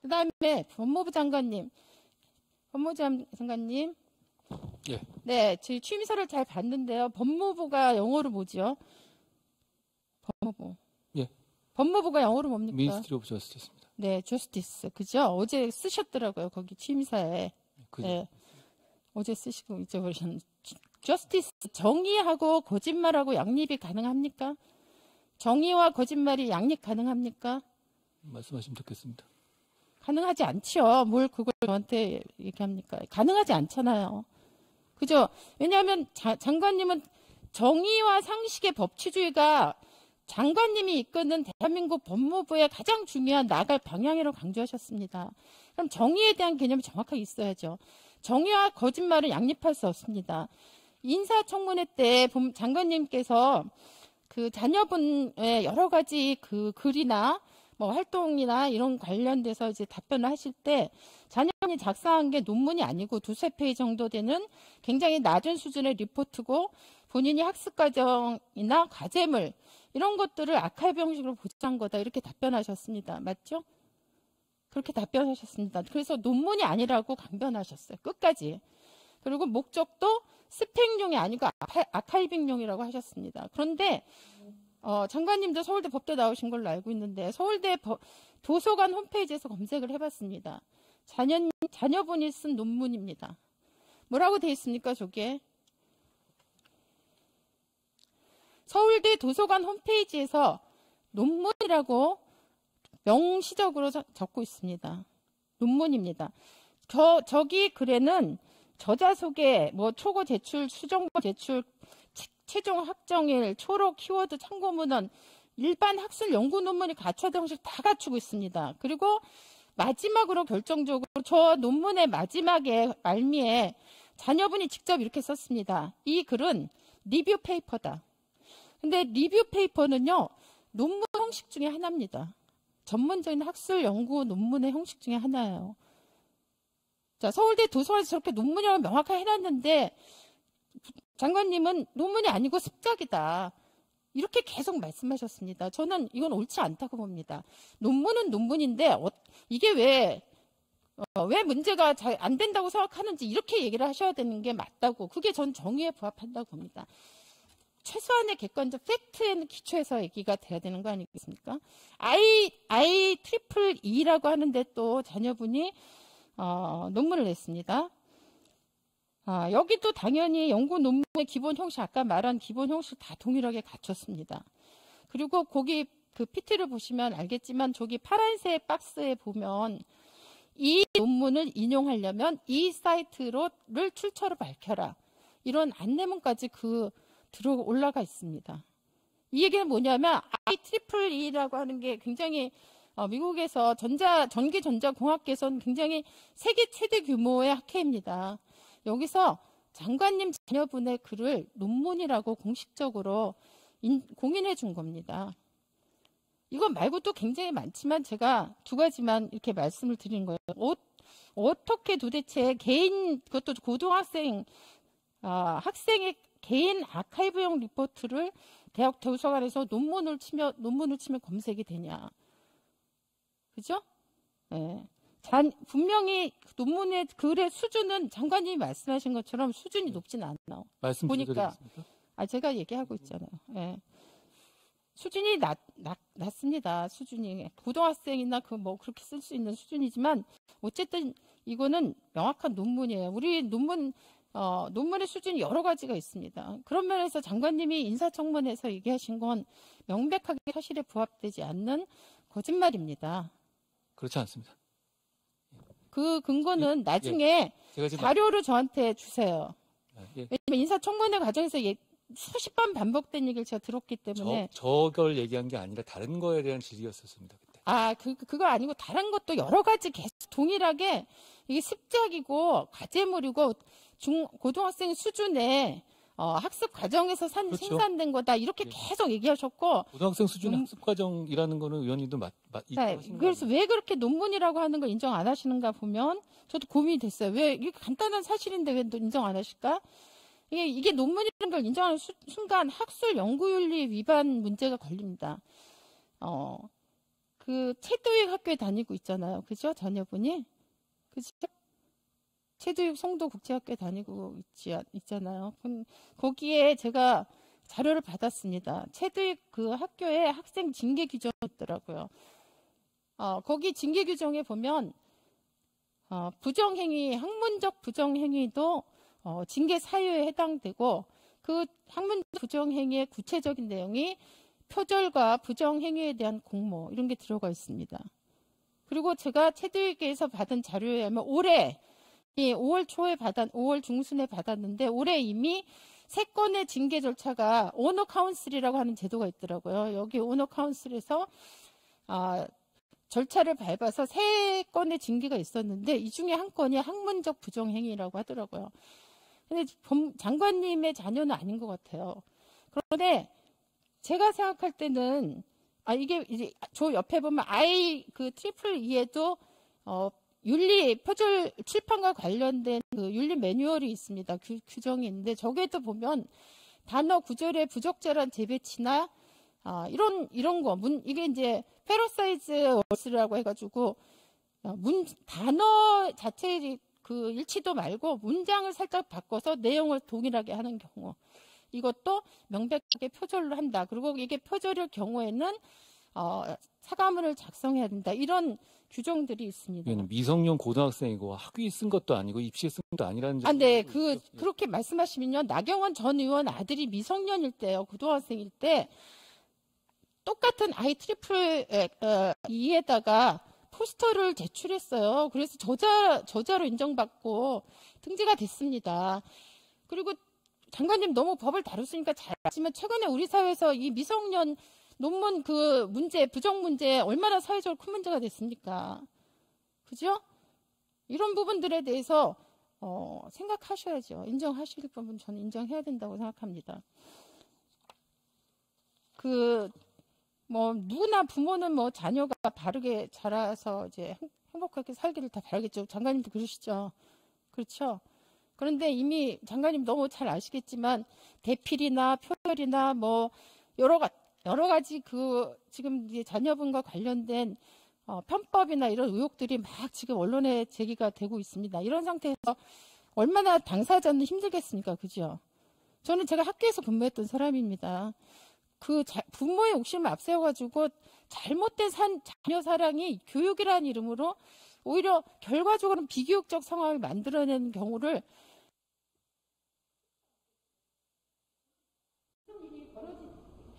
그다음에 법무부 장관님. 예. 네, 저희 취임사를 잘 봤는데요. 법무부가 영어로 뭐죠? 법무부. 예. 법무부가 영어로 뭡니까? Ministry of Justice입니다. 네, Justice. 그죠? 어제 쓰셨더라고요. 거기 취임사에. 그죠. 네. 어제 쓰시고 잊어버리셨는데. Justice. 정의하고 거짓말하고 양립이 가능합니까? 정의와 거짓말이 양립 가능합니까? 말씀하시면 듣겠습니다. 가능하지 않죠. 뭘 그걸 저한테 얘기합니까? 가능하지 않잖아요. 그죠? 왜냐하면 장관님은 정의와 상식의 법치주의가 장관님이 이끄는 대한민국 법무부의 가장 중요한 나갈 방향이라고 강조하셨습니다. 그럼 정의에 대한 개념이 정확하게 있어야죠. 정의와 거짓말은 양립할 수 없습니다. 인사청문회 때 장관님께서 그 자녀분의 여러 가지 그 글이나 뭐 활동이나 이런 관련돼서 이제 답변을 하실 때 자녀분이 작성한 게 논문이 아니고 두세 페이지 정도 되는 굉장히 낮은 수준의 리포트고 본인이 학습 과정이나 과제물 이런 것들을 아카이브 형식으로 보존한 거다 이렇게 답변하셨습니다. 맞죠? 그렇게 답변하셨습니다. 그래서 논문이 아니라고 강변하셨어요. 끝까지. 그리고 목적도 스펙용이 아니고 아카이빙용이라고 하셨습니다. 그런데 장관님도 서울대 법대 나오신 걸로 알고 있는데 서울대 도서관 홈페이지에서 검색을 해봤습니다. 자녀분이 쓴 논문입니다. 뭐라고 돼 있습니까, 저게? 서울대 도서관 홈페이지에서 논문이라고 명시적으로 적고 있습니다. 논문입니다. 저기 글에는 저자 소개, 뭐 초고 제출, 수정보 제출, 최종 확정일, 초록 키워드 참고 문헌, 일반 학술 연구 논문이 갖춰야 형식 다 갖추고 있습니다. 그리고 마지막으로 결정적으로 저 논문의 마지막에 말미에 자녀분이 직접 이렇게 썼습니다. 이 글은 리뷰 페이퍼다. 근데 리뷰 페이퍼는요, 논문 형식 중에 하나입니다. 전문적인 학술 연구 논문의 형식 중에 하나예요. 자, 서울대 도서관에서 저렇게 논문이라고 명확하게 해놨는데 장관님은 논문이 아니고 습작이다. 이렇게 계속 말씀하셨습니다. 저는 이건 옳지 않다고 봅니다. 논문은 논문인데 이게 왜 문제가 잘 안 된다고 생각하는지 이렇게 얘기를 하셔야 되는 게 맞다고. 그게 전 정의에 부합한다고 봅니다. 최소한의 객관적 팩트에는 기초해서 얘기가 돼야 되는 거 아니겠습니까? IEEE라고 하는데 또 자녀분이 논문을 냈습니다. 여기도 당연히 연구 논문의 기본 형식, 아까 말한 기본 형식 다 동일하게 갖췄습니다. 그리고 거기 그 PT를 보시면 알겠지만 저기 파란색 박스에 보면 이 논문을 인용하려면 이 사이트를 출처로 밝혀라. 이런 안내문까지 들어 올라가 있습니다. 이 얘기는 뭐냐면 IEEE라고 하는 게 굉장히 미국에서 전기전자공학계에서는 굉장히 세계 최대 규모의 학회입니다. 여기서 장관님 자녀분의 글을 논문이라고 공식적으로 공인해 준 겁니다. 이건 말고 또 굉장히 많지만 제가 두 가지만 이렇게 말씀을 드리는 거예요. 어떻게 도대체 그것도 고등학생, 학생의 개인 아카이브용 리포트를 대학 도서관에서 논문을 치면 검색이 되냐. 그죠? 네. 분명히 논문의 글의 수준은 장관님이 말씀하신 것처럼 수준이 높진 않아요. 보니까 제가 얘기하고 있잖아요. 네. 수준이 낮습니다. 수준이 고등학생이나 그렇게 쓸 수 있는 수준이지만 어쨌든 이거는 명확한 논문이에요. 우리 논문의 수준이 여러 가지가 있습니다. 그런 면에서 장관님이 인사청문회에서 얘기하신 건 명백하게 사실에 부합되지 않는 거짓말입니다. 그렇지 않습니다. 그 근거는 나중에 자료로 저한테 주세요. 왜냐하면 인사청문회 과정에서 수십 번 반복된 얘기를 제가 들었기 때문에. 저걸 얘기한 게 아니라 다른 거에 대한 질의였었습니다. 그때. 그거 아니고 다른 것도 여러 가지 계속 동일하게 이게 습작이고 과제물이고 고등학생 수준의 학습 과정에서 그렇죠. 생산된 거다 이렇게 계속 얘기하셨고 고등학생 수준의 학습 과정이라는 거는 의원님도 그래서 왜 그렇게 논문이라고 하는 걸 인정 안 하시는가 보면 저도 고민이 됐어요. 왜 이게 간단한 사실인데 왜 인정 안 하실까? 이게 논문이라는 걸 인정하는 순간 학술 연구윤리 위반 문제가 걸립니다. 그 채도익 학교에 다니고 있잖아요. 그죠? 자녀분이? 그죠? 채도익 송도국제학교에 다니고 있잖아요. 거기에 제가 자료를 받았습니다. 채도익 그 학교에 학생 징계 규정이 있더라고요. 거기 징계 규정에 보면 부정행위, 학문적 부정행위도 징계 사유에 해당되고 그 학문적 부정행위의 구체적인 내용이 표절과 부정행위에 대한 공모 이런 게 들어가 있습니다. 그리고 제가 채도익에서 받은 자료에 의하면 올해 5월 초에 5월 중순에 받았는데 올해 이미 3건의 징계 절차가 오너 카운슬이라고 하는 제도가 있더라고요. 여기 오너 카운슬에서 절차를 밟아서 3건의 징계가 있었는데 이 중에 한 건이 학문적 부정행위라고 하더라고요. 근데 장관님의 자녀는 아닌 것 같아요. 그런데 제가 생각할 때는 이게 이제 저 옆에 보면 그 트리플 E에도 윤리 표절 칠판과 관련된 그 윤리 매뉴얼이 있습니다. 규정이 있는데 저게도 보면 단어 구절의 부적절한 재배치나 이런 거 이게 이제 패러사이즈 월스라고 해가지고 단어 자체의 그 일치도 말고 문장을 살짝 바꿔서 내용을 동일하게 하는 경우 이것도 명백하게 표절을 한다. 그리고 이게 표절일 경우에는 사과문을 작성해야 된다. 이런 규정들이 있습니다. 미성년 고등학생이고 학위에 쓴 것도 아니고 입시에 쓴 것도 아니라는 점이 네, 그렇게 말씀하시면요. 나경원 전 의원 아들이 미성년일 때요. 고등학생일 때 똑같은 트리플 E에다가 포스터를 제출했어요. 그래서 저자로 인정받고 등재가 됐습니다. 그리고 장관님 너무 법을 다루시니까 잘 아시지만 최근에 우리 사회에서 이 미성년 논문 그 문제, 부정 문제 얼마나 사회적으로 큰 문제가 됐습니까? 그죠? 이런 부분들에 대해서 생각하셔야죠. 인정하실 부분 저는 인정해야 된다고 생각합니다. 누구나 부모는 자녀가 바르게 자라서 이제 행복하게 살기를 다 바라겠죠. 장관님도 그러시죠. 그렇죠? 그런데 이미 장관님 너무 잘 아시겠지만 대필이나 표절이나 여러 가지 지금 이제 자녀분과 관련된 편법이나 이런 의혹들이 막 지금 언론에 제기가 되고 있습니다. 이런 상태에서 얼마나 당사자는 힘들겠습니까? 그죠? 저는 제가 학교에서 근무했던 사람입니다. 부모의 욕심을 앞세워가지고 잘못된 자녀 사랑이 교육이라는 이름으로 오히려 결과적으로는 비교육적 상황을 만들어내는 경우를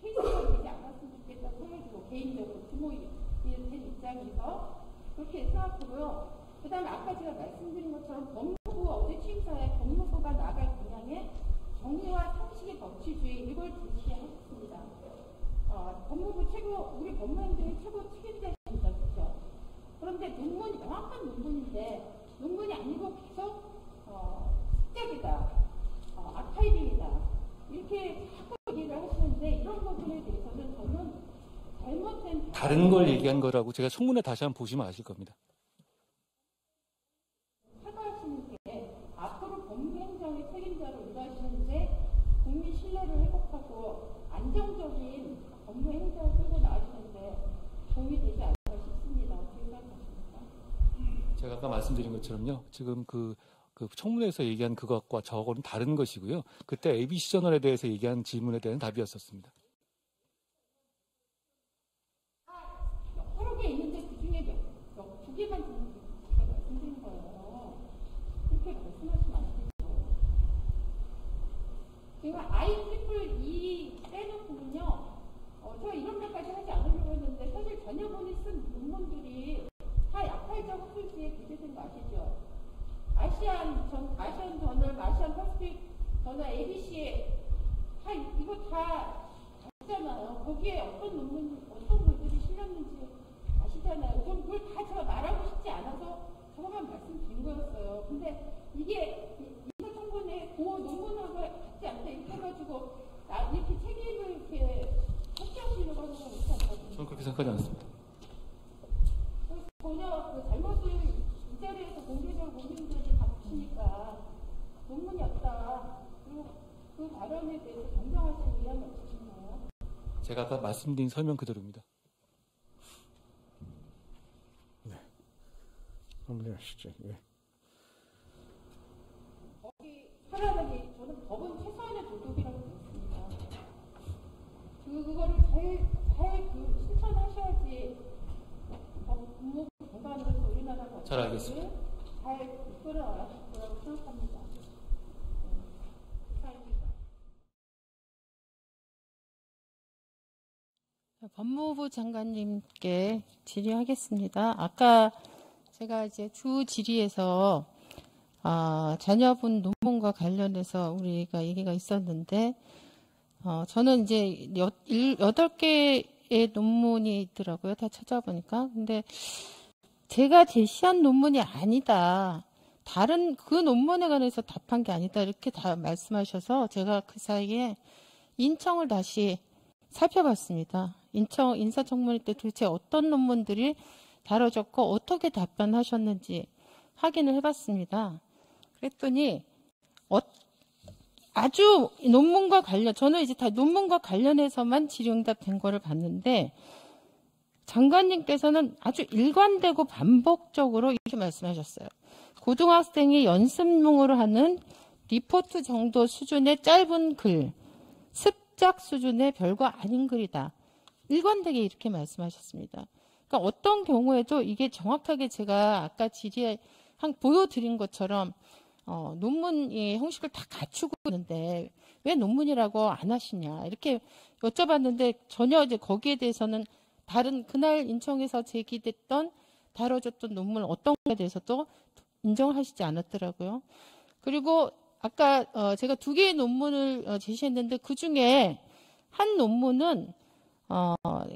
케이스가 되지 않았으면 좋겠다 생각이고 개인적으로 부모의 입장에서 그렇게 생각하고요. 그 다음에 아까 제가 말씀드린 것처럼 법무부 어제 취임사에 법무부가 나갈 방향에 정의와 상식의 법치주의 이걸 제시했습니다. 법무부 우리 법무행정의 최고 책임자입니다. 그렇죠? 그런데 논문이 명확한 논문인데 논문이 아니고 계속 습작이다, 아카이빙이다 이렇게 자꾸 얘기를 하시는데 이런 부분에 대해서는 저는 잘못된 다른 걸 얘기한 거라고 제가 청문회 다시 한번 보시면 아실 겁니다. 사과하시는 게 앞으로 법무행정의 책임자로 일하시는데 국민 신뢰를 회복하고 안정적인 법무행정을 끌고 나가시는데 도움이 되지 않을까 싶습니다. 어떻게 생각하십니까? 제가 아까 말씀드린 것처럼요. 지금 그 청문회에서 얘기한 그것과 저거는 다른 것이고요. 그때 ABC저널에 대해서 얘기한 질문에 대한 답이었었습니다. 여러 개 있는데 그중에 두 개만 제가 말씀드린 거예요. 그렇게 말씀하시면 안 되죠. 제가 IEEE 빼놓고는요. 제가 이런 것까지 하지 않으려고 했는데 사실 자녀분이 쓴 논문들이 다 약팔자 학술지에 기재된 거 아시죠? 아시안 저널, 아시안 퍼시픽 저널, ABC에 이거 다 있잖아요. 거기에 어떤 글들이 실렸는지 아시잖아요. 전 그걸 다 제가 말하고 싶지 않아서 저만 말씀드린 거였어요. 근데 이게 인사청문회 그 논문하고 같지 않다 이렇게 해가지고 이렇게 책임을 이렇게 확정하시려고 하는 건 그렇지 않거든요. 저는 그렇게 생각하지 않습니다. 전혀 잘못을 이 자리에서 공개적으로 국민들이 다 보시니까 논문이 없다. 그리고 그 발언에 대해서 변경하실 의향이 없으신가요? 제가 아까 말씀드린 설명 그대로입니다. 마무리하시죠. 예. 차라리 저는 법은 최소한의 도덕이라고 믿습니다. 그거를 잘 실천하셔야지 법무부 장관으로서 우리나라가 잘 알겠습니다. 잘 이끌어나가실 거라고 생각합니다. 이상입니다. 법무부 장관님께 질의하겠습니다. 아까 제가 이제 주 질의에서 자녀분 논문과 관련해서 우리가 얘기가 있었는데, 저는 이제 8개의 논문이 있더라고요. 다 찾아보니까. 근데 제가 제시한 논문이 아니다. 다른 그 논문에 관해서 답한 게 아니다. 이렇게 다 말씀하셔서 제가 그 사이에 인청을 다시 살펴봤습니다. 인사청문회 때 도대체 어떤 논문들이 다뤄졌고 어떻게 답변하셨는지 확인을 해봤습니다. 그랬더니 아주 논문과 관련, 저는 이제 다 논문과 관련해서만 질의응답 된 거를 봤는데 장관님께서는 아주 일관되고 반복적으로 이렇게 말씀하셨어요. 고등학생이 연습용으로 하는 리포트 정도 수준의 짧은 글, 습작 수준의 별거 아닌 글이다. 일관되게 이렇게 말씀하셨습니다. 그러니까 어떤 경우에도 이게 정확하게 제가 아까 질의에 보여드린 것처럼 논문의 형식을 다 갖추고 있는데 왜 논문이라고 안 하시냐 이렇게 여쭤봤는데 전혀 이제 거기에 대해서는 다른 그날 인청에서 제기됐던 다뤄졌던 논문 어떤 거에 대해서도 인정하시지 않았더라고요. 그리고 아까 제가 2개의 논문을 제시했는데 그 중에 한 논문은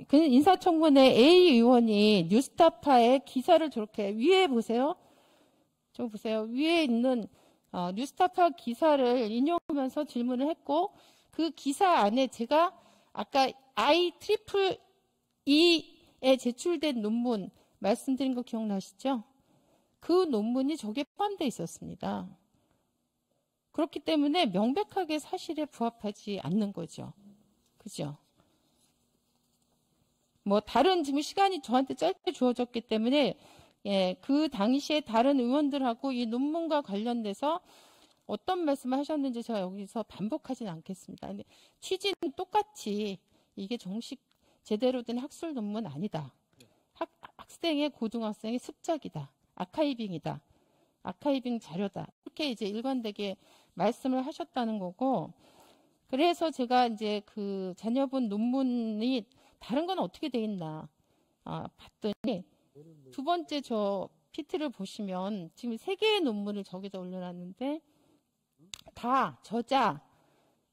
그 인사청문회 A 의원이 뉴스타파의 기사를 저렇게 위에 보세요. 저 보세요. 위에 있는 뉴스타파 기사를 인용하면서 질문을 했고 그 기사 안에 제가 아까 IEEE에 제출된 논문 말씀드린 거 기억나시죠? 그 논문이 저게 포함되어 있었습니다. 그렇기 때문에 명백하게 사실에 부합하지 않는 거죠. 그죠? 뭐 다른 지금 시간이 저한테 짧게 주어졌기 때문에 그 당시에 다른 의원들하고 이 논문과 관련돼서 어떤 말씀을 하셨는지 제가 여기서 반복하진 않겠습니다. 근데 취지는 똑같이 이게 정식 제대로 된 학술 논문 아니다. 학생의 고등학생의 습작이다. 아카이빙이다. 아카이빙 자료다. 이렇게 이제 일관되게 말씀을 하셨다는 거고, 그래서 제가 이제 그 자녀분 논문이 다른 건 어떻게 돼 있나 봤더니 두 번째 저 PT를 보시면 지금 3개의 논문을 저기다 올려놨는데 다 저자,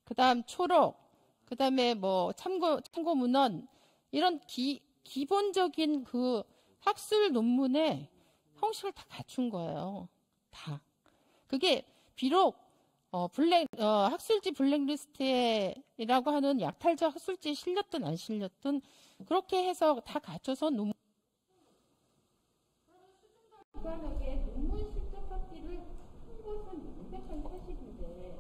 그 다음 초록, 그 다음에 뭐 참고 문헌 이런 기본적인 그 학술 논문의 형식을 다 갖춘 거예요. 다. 그게 비록 학술지 블랙리스트라고 하는 약탈적 학술지에 실렸든 안 실렸든 그렇게 해서 다 갖춰서 논문 무관하게 논문 실적 쌓기를 한 것은 명백한 사실인데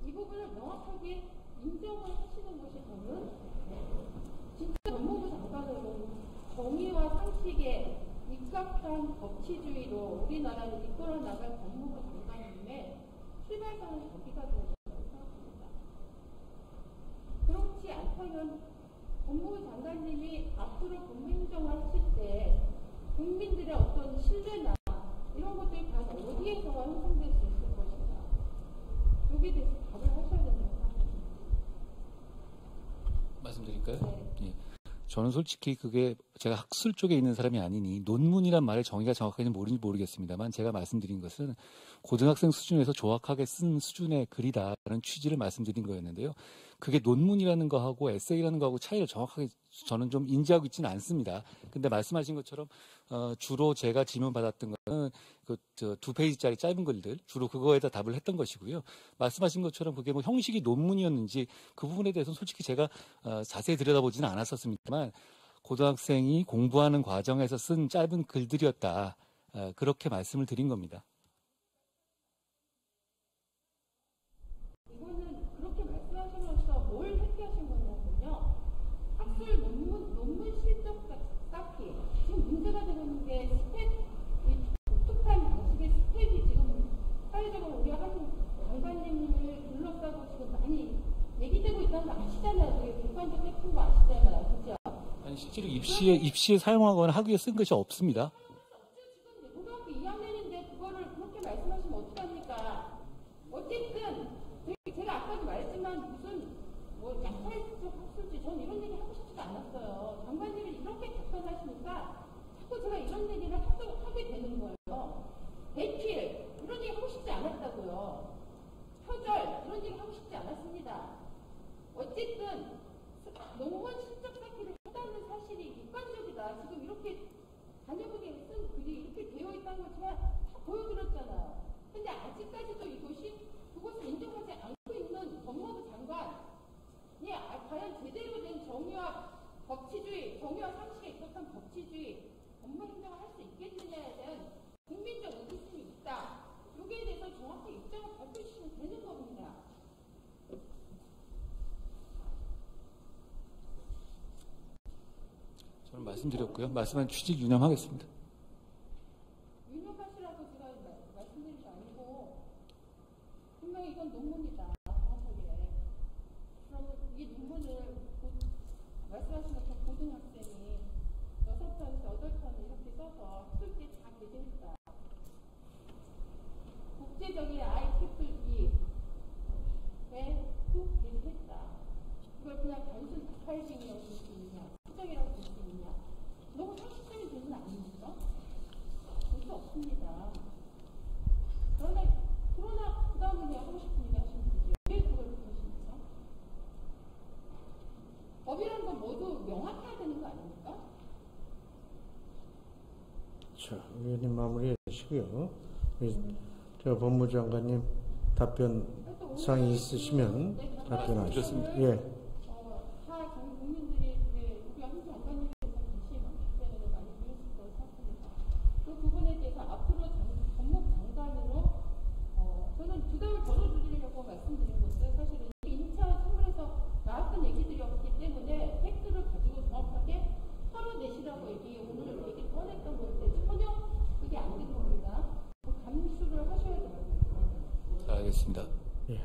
이 부분을 명확하게 인정을 하시는 것이 저는 진짜 법무부 장관으로 정의와 상식에 입각한 법치주의로 우리나라를 이끌어 나갈 법무부 장관님의 출발선은 저기가 되어야 생각합니다. 그렇지 않다면 법무부 장관님이 앞으로 법무행정을 하실 때 국민들의 어떤 신뢰나 이런 것들이 다 어디에서 형성될 수 있을 것인가. 여기에 대해서 답을 하셔야 된다고 생각합니다. 말씀드릴까요? 네. 예. 저는 솔직히 그게 제가 학술 쪽에 있는 사람이 아니니 논문이란 말의 정의가 정확하게는 모르겠습니다만 제가 말씀드린 것은 고등학생 수준에서 조악하게 쓴 수준의 글이다라는 취지를 말씀드린 거였는데요. 그게 논문이라는 거하고 에세이라는 거하고 차이를 정확하게 저는 좀 인지하고 있지는 않습니다. 근데 말씀하신 것처럼 주로 제가 질문 받았던 거는 그 2페이지짜리 짧은 글들 주로 그거에다 답을 했던 것이고요. 말씀하신 것처럼 그게 뭐 형식이 논문이었는지 그 부분에 대해서는 솔직히 제가 자세히 들여다보지는 않았었습니다만 고등학생이 공부하는 과정에서 쓴 짧은 글들이었다. 그렇게 말씀을 드린 겁니다. 이거는 그렇게 말씀하시면서 뭘 회피하신 거냐면요. 학술 논문 실적 쌓기. 지금 문제가 되고 있는 게 스펙, 입시에 사용하거나 학위에 쓴 것이 없습니다. 지금 고등학교 2학년인데 그거를 그렇게 말씀하시면 어떡합니까? 어쨌든 제가 아까도 말했지만 무슨 뭐 양파리쪽 학술지 전 이런 얘기 하고 싶지도 않았어요. 장관님이 이렇게 답변하시니까 자꾸 제가 이런 얘기를 하게 되는 거예요. 대필 이런 얘기 하고 싶지 않았다고요. 표절 이런 얘기 하고 싶지 않았습니다. 어쨌든 논문 실적 쌓기를 했다는 사실이 객관적이다. 지금 이렇게 자녀분이 쓴 글이 이렇게 되어 있다는 걸 제가 다 보여드렸잖아요. 근데 아직까지도 이것이 그것을 인정하지 않고 있는 법무부 장관이 과연 제대로 된 정의와 법치주의, 정의와 상식에 입각한 법치주의, 업무 행정을 할 수 있겠느냐에 대한 국민적 의구심이 있다. 여기에 대해서 정확히 입장을 밝혀주시면 되는 겁니다. 저는 말씀드렸고요. 말씀한 취지 유념하겠습니다. 유념하시라고 제가 말씀드린 게 아니고 분명히 이건 논문이다. 정확하게. 그러면 이 논문을 말씀하신 것처럼 고등학생이 6편에서 8편을 이렇게 써서 학술지에 다 게재했다. 국제적인 IEEE에 또 게재했다. 이걸 그냥 단순 닭발식이라고 볼 수 있느냐, 수정이라고 볼 수 있느냐. 너무 상식적인 질문 아닙니까? 볼 수 없습니다. 그러나 그 다음에 내가 하고 싶은 얘기 하시면 되죠. 왜 그걸 그러십니까? 법이라는 건 모두 명확해야 되는 거 아닙니까? 자, 의원님 마무리해 주시고요. 저 법무장관님 답변 사항이 있으시면 답변하시죠. 예. 다 국민들이 우리 한 장관님에 대해서 관심이 많기 때문에 많이 보였을 거라고 생각합니다. 그 부분에 대해서 앞으로 법무부 장관으로 저는 부담을 덜어드리려고 말씀드린 것은 사실은 인차 청문회에서 나왔던 얘기들이었기 때문에 팩트를 가지고 정확하게 털어내시라고 오늘 얘기 꺼냈던 건데 전혀 그게 안 된 겁니다. 감수를 하셔야 돼요. 알겠습니다. 예.